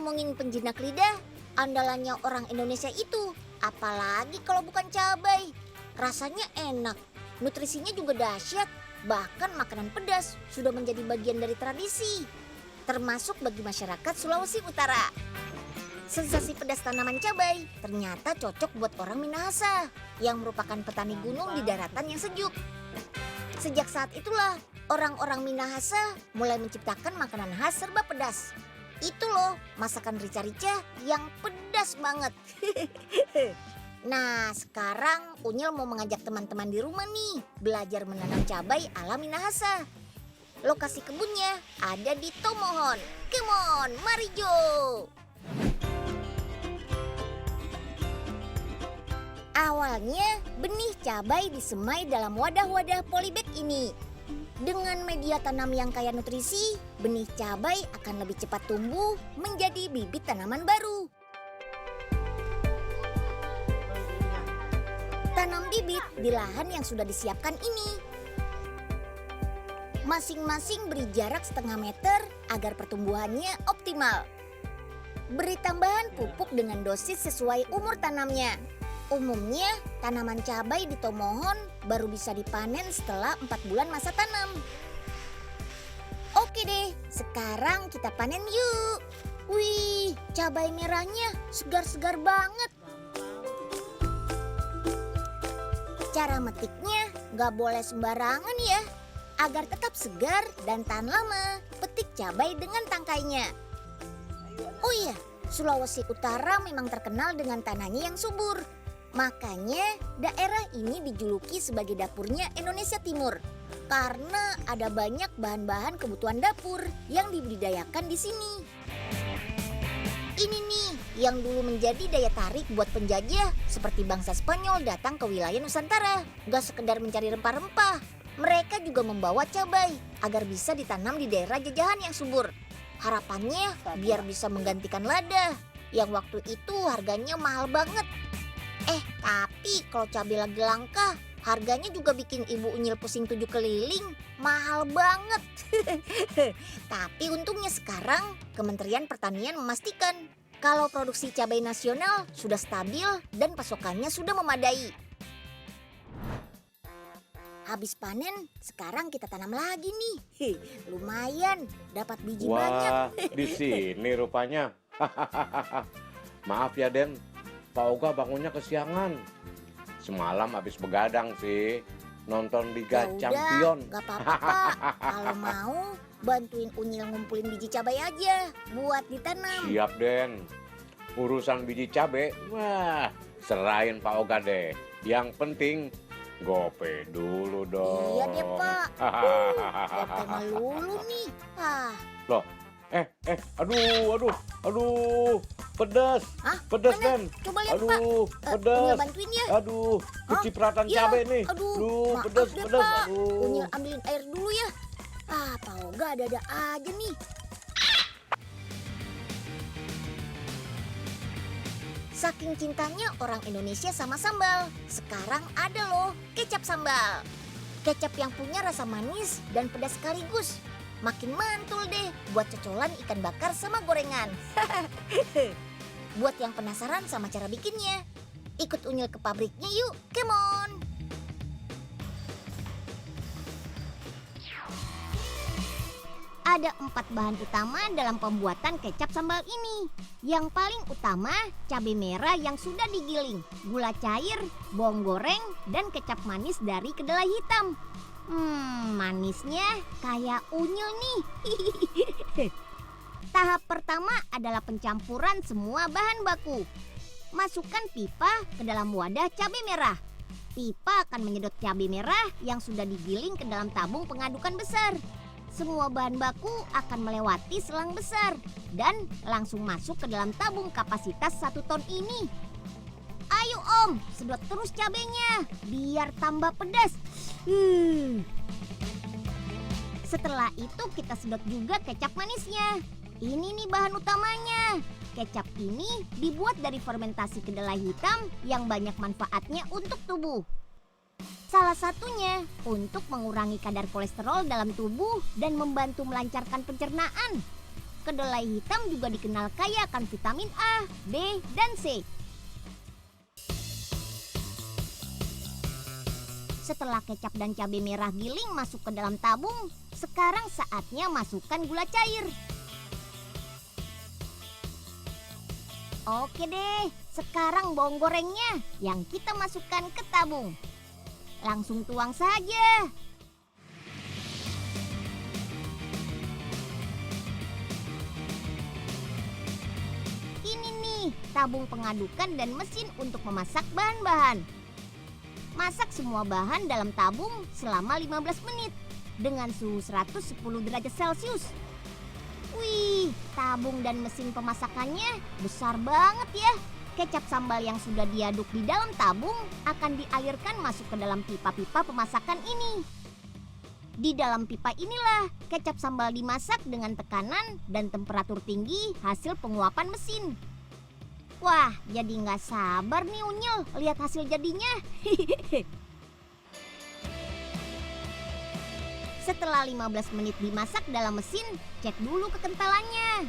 ngomongin penjinak lidah, andalannya orang Indonesia itu, apalagi kalau bukan cabai. Rasanya enak, nutrisinya juga dahsyat, bahkan makanan pedas sudah menjadi bagian dari tradisi, termasuk bagi masyarakat Sulawesi Utara. Sensasi pedas tanaman cabai ternyata cocok buat orang Minahasa yang merupakan petani gunung di daratan yang sejuk. Sejak saat itulah orang-orang Minahasa mulai menciptakan makanan khas serba pedas. Itu loh masakan rica-rica yang pedas banget. Nah, sekarang Unyil mau mengajak teman-teman di rumah nih belajar menanam cabai ala Minahasa. Lokasi kebunnya ada di Tomohon. Come on, mari Jo! Awalnya, benih cabai disemai dalam wadah-wadah polybag ini. Dengan media tanam yang kaya nutrisi, benih cabai akan lebih cepat tumbuh menjadi bibit tanaman baru. Tanam bibit di lahan yang sudah disiapkan ini. Masing-masing beri jarak setengah meter agar pertumbuhannya optimal. Beri tambahan pupuk dengan dosis sesuai umur tanamnya. Umumnya, tanaman cabai di Tomohon baru bisa dipanen setelah 4 bulan masa tanam. Oke deh, sekarang kita panen yuk. Wih, cabai merahnya segar-segar banget. Cara metiknya nggak boleh sembarangan ya. Agar tetap segar dan tahan lama, petik cabai dengan tangkainya. Oh iya, Sulawesi Utara memang terkenal dengan tanahnya yang subur. Makanya daerah ini dijuluki sebagai dapurnya Indonesia Timur. Karena ada banyak bahan-bahan kebutuhan dapur yang dibudidayakan di sini. Ini nih yang dulu menjadi daya tarik buat penjajah seperti bangsa Spanyol datang ke wilayah Nusantara. Gak sekedar mencari rempah-rempah, mereka juga membawa cabai agar bisa ditanam di daerah jajahan yang subur. Harapannya biar bisa menggantikan lada yang waktu itu harganya mahal banget. Tapi kalau cabai lagi langka, harganya juga bikin Ibu Unyil pusing 7 keliling. Mahal banget. Tapi untungnya sekarang Kementerian Pertanian memastikan kalau produksi cabai nasional sudah stabil dan pasokannya sudah memadai. Habis panen, sekarang kita tanam lagi nih. Lumayan, dapat biji banyak. Wah, di sini rupanya. Maaf ya, Den. Pak Oga bangunnya kesiangan. Semalam habis begadang sih, nonton Liga Champion. Gak apa-apa Pak. Kalau mau, bantuin Unyil ngumpulin biji cabai aja buat ditanam. Siap, Den. Urusan biji cabai, wah, serahin Pak Oga deh. Yang penting, gope dulu dong. Iya deh Pak. Gope melulu nih. Loh, aduh, pedas. Hah? Pedas, Mana? Den. Coba lihat Pak. Pedas. Unyil bantuin ya. Aduh, kecipratan Ya, cabai nih. Aduh, maaf pedas, deh, pedas. Pak. Aduh. Unyil ambilin air dulu ya. Pak Oga ada-ada aja nih. Saking cintanya orang Indonesia sama sambal, sekarang ada loh kecap sambal. Kecap yang punya rasa manis dan pedas sekaligus. Makin mantul deh buat cocolan ikan bakar sama gorengan. Buat yang penasaran sama cara bikinnya, ikut Unyil ke pabriknya yuk, come on! Ada 4 bahan utama dalam pembuatan kecap sambal ini. Yang paling utama, cabai merah yang sudah digiling, gula cair, bawang goreng, dan kecap manis dari kedelai hitam. Manisnya kayak Unyil nih. Tahap pertama adalah pencampuran semua bahan baku. Masukkan pipa ke dalam wadah cabai merah. Pipa akan menyedot cabai merah yang sudah digiling ke dalam tabung pengadukan besar. Semua bahan baku akan melewati selang besar dan langsung masuk ke dalam tabung kapasitas 1 ton ini. Ayo Om, sedot terus cabenya biar tambah pedas. Setelah itu kita sedot juga kecap manisnya. Ini nih bahan utamanya. Kecap ini dibuat dari fermentasi kedelai hitam yang banyak manfaatnya untuk tubuh. Salah satunya untuk mengurangi kadar kolesterol dalam tubuh dan membantu melancarkan pencernaan. Kedelai hitam juga dikenal kaya akan vitamin A, B, dan C. Setelah kecap dan cabai merah giling masuk ke dalam tabung, sekarang saatnya masukkan gula cair. Oke deh, sekarang bawang gorengnya yang kita masukkan ke tabung. Langsung tuang saja. Ini nih, tabung pengadukan dan mesin untuk memasak bahan-bahan. Masak semua bahan dalam tabung selama 15 menit dengan suhu 110 derajat Celcius. Wih, tabung dan mesin pemasakannya besar banget ya. Kecap sambal yang sudah diaduk di dalam tabung akan dialirkan masuk ke dalam pipa-pipa pemasakan ini. Di dalam pipa inilah kecap sambal dimasak dengan tekanan dan temperatur tinggi hasil penguapan mesin. Wah, jadi nggak sabar nih Unyil lihat hasil jadinya. Setelah 15 menit dimasak dalam mesin, cek dulu kekentalannya.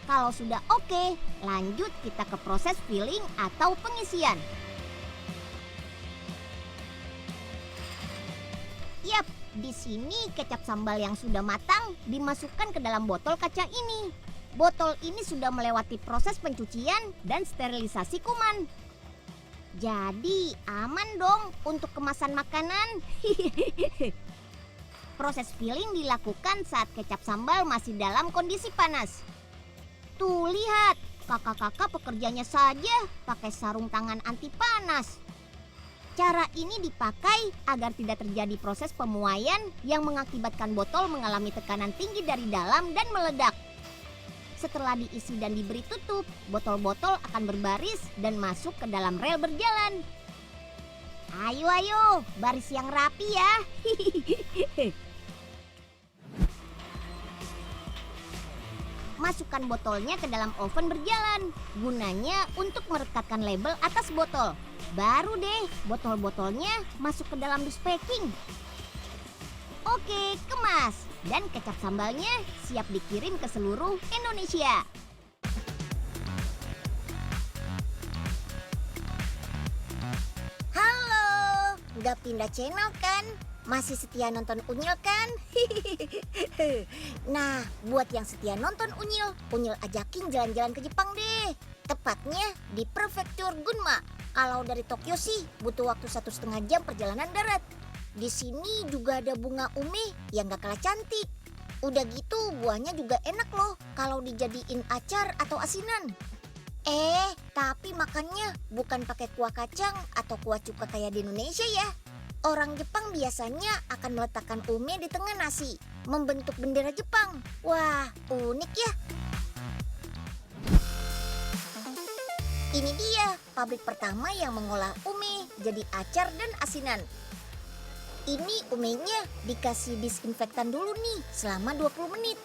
Kalau sudah oke, lanjut kita ke proses filling atau pengisian. Yap, di sini kecap sambal yang sudah matang dimasukkan ke dalam botol kaca ini. Botol ini sudah melewati proses pencucian dan sterilisasi kuman. Jadi aman dong untuk kemasan makanan. Proses filling dilakukan saat kecap sambal masih dalam kondisi panas. Tuh lihat, kakak-kakak pekerjanya saja pakai sarung tangan anti panas. Cara ini dipakai agar tidak terjadi proses pemuaian yang mengakibatkan botol mengalami tekanan tinggi dari dalam dan meledak. Setelah diisi dan diberi tutup, botol-botol akan berbaris dan masuk ke dalam rel berjalan. Ayo, baris yang rapi ya. Masukkan botolnya ke dalam oven berjalan. Gunanya untuk merekatkan label atas botol. Baru deh botol-botolnya masuk ke dalam dus packing. Oke, kemas. Dan kecap sambalnya siap dikirim ke seluruh Indonesia. Halo, nggak pindah channel kan? Masih setia nonton Unyil kan? Nah, buat yang setia nonton Unyil ajakin jalan-jalan ke Jepang deh. Tepatnya di Prefektur Gunma. Kalau dari Tokyo sih butuh waktu 1,5 jam perjalanan darat. Di sini juga ada bunga ume yang gak kalah cantik. Udah gitu buahnya juga enak loh kalau dijadiin acar atau asinan. Tapi makannya bukan pakai kuah kacang atau kuah cuka kayak di Indonesia ya. Orang Jepang biasanya akan meletakkan ume di tengah nasi, membentuk bendera Jepang. Wah, unik ya. Ini dia pabrik pertama yang mengolah ume jadi acar dan asinan. Ini umenya dikasih disinfektan dulu nih selama 20 menit.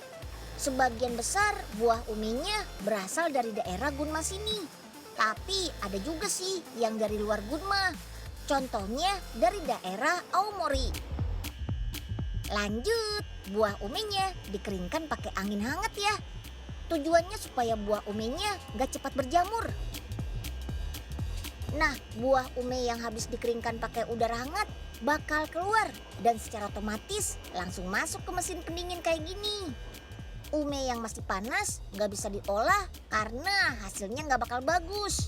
Sebagian besar buah umenya berasal dari daerah Gunma sini. Tapi ada juga sih yang dari luar Gunma. Contohnya dari daerah Aomori. Lanjut, buah umenya dikeringkan pakai angin hangat ya. Tujuannya supaya buah umenya gak cepat berjamur. Nah, buah ume yang habis dikeringkan pakai udara hangat bakal keluar dan secara otomatis langsung masuk ke mesin pendingin kayak gini. Ume yang masih panas gak bisa diolah karena hasilnya gak bakal bagus.